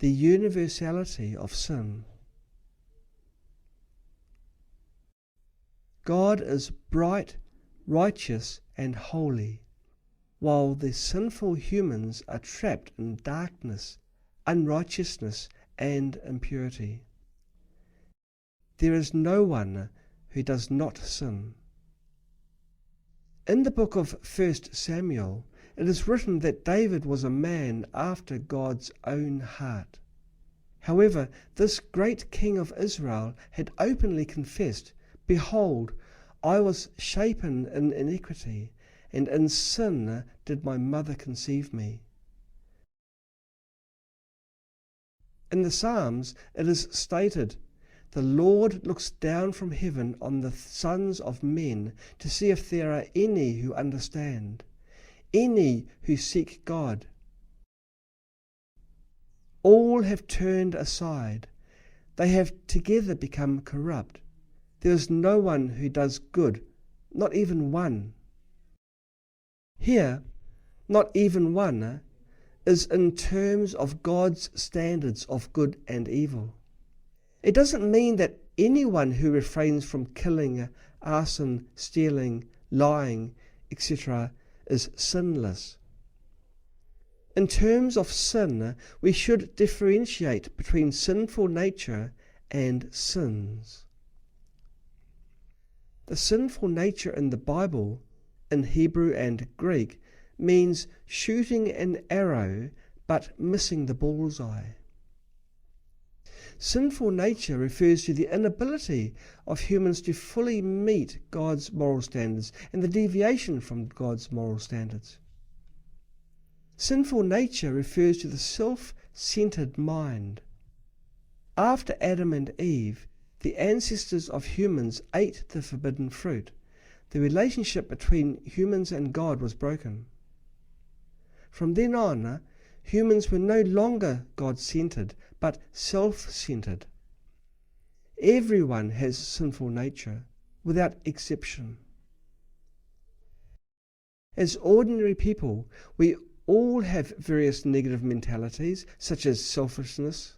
the universality of sin. God is bright, righteous, and holy, while the sinful humans are trapped in darkness, unrighteousness, and impurity. There is no one who does not sin. In the book of 1 Samuel, it is written that David was a man after God's own heart. However, this great king of Israel had openly confessed, "Behold, I was shapen in iniquity, and in sin did my mother conceive me." In the Psalms it is stated, "The Lord looks down from heaven on the sons of men to see if there are any who understand, any who seek God. All have turned aside, they have together become corrupt. There is no one who does good, not even one." Here, not even one, is in terms of God's standards of good and evil. It doesn't mean that anyone who refrains from killing, arson, stealing, lying, etc. is sinless. In terms of sin, we should differentiate between sinful nature and sins. The sinful nature in the Bible, in Hebrew and Greek, means shooting an arrow but missing the bullseye. Sinful nature refers to the inability of humans to fully meet God's moral standards and the deviation from God's moral standards. Sinful nature refers to the self-centered mind. After Adam and Eve, the ancestors of humans ate the forbidden fruit. The relationship between humans and God was broken. From then on, humans were no longer God-centered, but self-centered. Everyone has sinful nature, without exception. As ordinary people, we all have various negative mentalities, such as selfishness,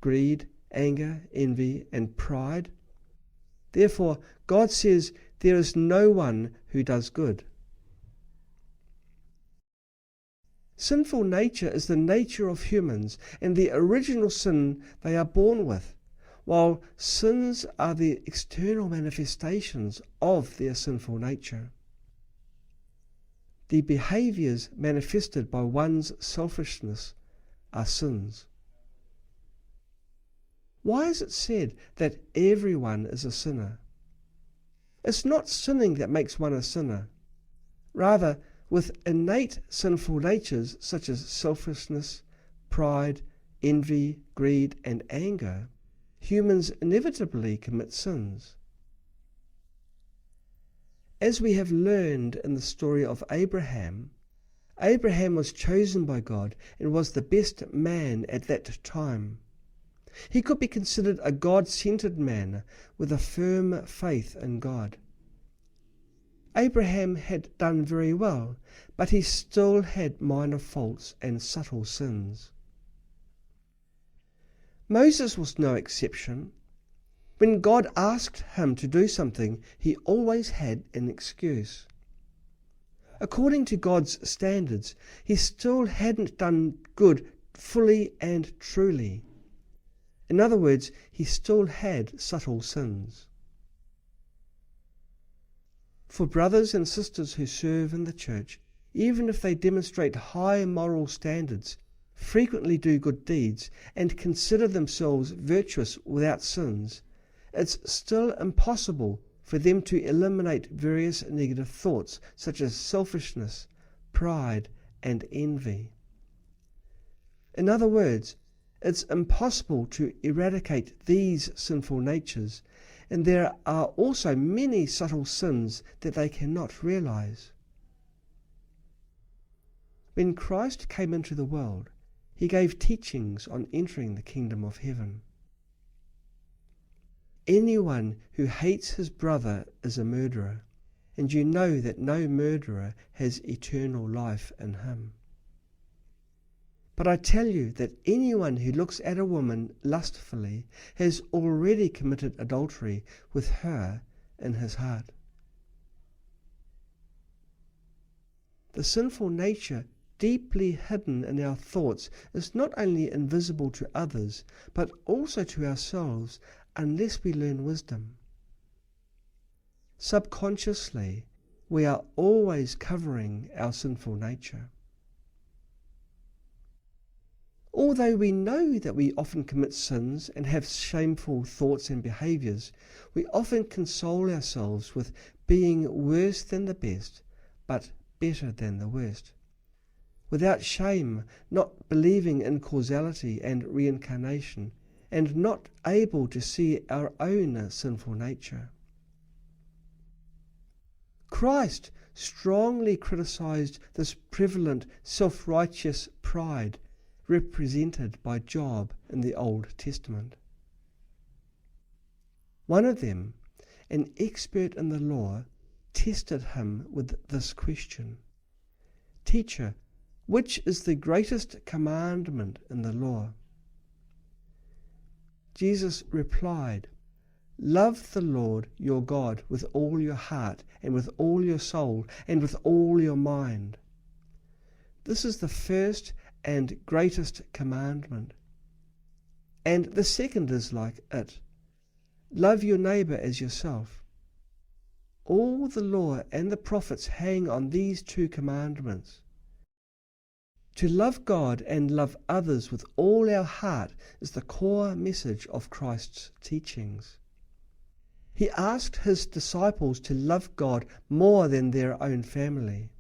greed, anger, envy, and pride. Therefore, God says there is no one who does good. Sinful nature is the nature of humans and the original sin they are born with, while sins are the external manifestations of their sinful nature. The behaviors manifested by one's selfishness are sins. Why is it said that everyone is a sinner? It's not sinning that makes one a sinner. Rather, with innate sinful natures such as selfishness, pride, envy, greed, and anger, humans inevitably commit sins. As we have learned in the story of Abraham, Abraham was chosen by God and was the best man at that time. He could be considered a God-centered man with a firm faith in God. Abraham had done very well, but he still had minor faults and subtle sins. Moses was no exception. When God asked him to do something, he always had an excuse. According to God's standards, he still hadn't done good fully and truly. In other words, he still had subtle sins. For brothers and sisters who serve in the church, even if they demonstrate high moral standards, frequently do good deeds, and consider themselves virtuous without sins, it's still impossible for them to eliminate various negative thoughts such as selfishness, pride, and envy. In other words, it's impossible to eradicate these sinful natures, and there are also many subtle sins that they cannot realize. When Christ came into the world, he gave teachings on entering the kingdom of heaven. Anyone who hates his brother is a murderer, and you know that no murderer has eternal life in him. But I tell you that anyone who looks at a woman lustfully has already committed adultery with her in his heart. The sinful nature deeply hidden in our thoughts is not only invisible to others, but also to ourselves unless we learn wisdom. Subconsciously, we are always covering our sinful nature. Although we know that we often commit sins and have shameful thoughts and behaviours, we often console ourselves with being worse than the best, but better than the worst. Without shame, not believing in causality and reincarnation, and not able to see our own sinful nature. Christ strongly criticized this prevalent self-righteous pride represented by Job in the Old Testament. One of them, an expert in the law, tested him with this question: "Teacher, which is the greatest commandment in the law?" Jesus replied, "Love the Lord your God with all your heart and with all your soul and with all your mind. This is the first and greatest commandment. And the second is like it. Love your neighbour as yourself. All the law and the prophets hang on these two commandments. To love God and love others with all our heart is the core message of Christ's teachings. He asked his disciples to love God more than their own family.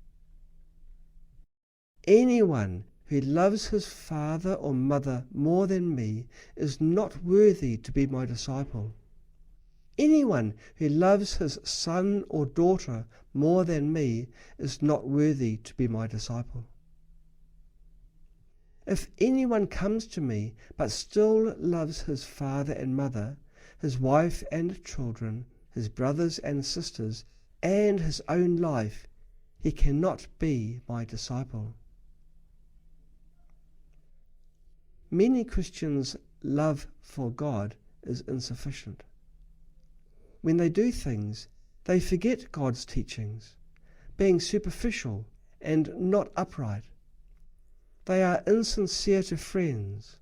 Anyone who loves his father or mother more than me is not worthy to be my disciple. Anyone who loves his son or daughter more than me is not worthy to be my disciple. If anyone comes to me but still loves his father and mother, his wife and children, his brothers and sisters, and his own life, he cannot be my disciple." Many Christians' love for God is insufficient. When they do things, they forget God's teachings, being superficial and not upright. They are insincere to friends.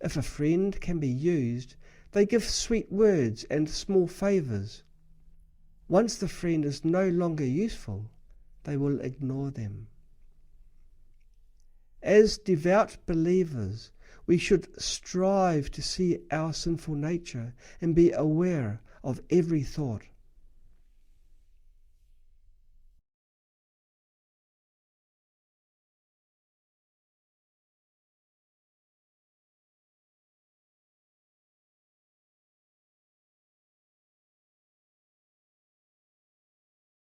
If a friend can be used, they give sweet words and small favours. Once the friend is no longer useful, they will ignore them. As devout believers, we should strive to see our sinful nature and be aware of every thought.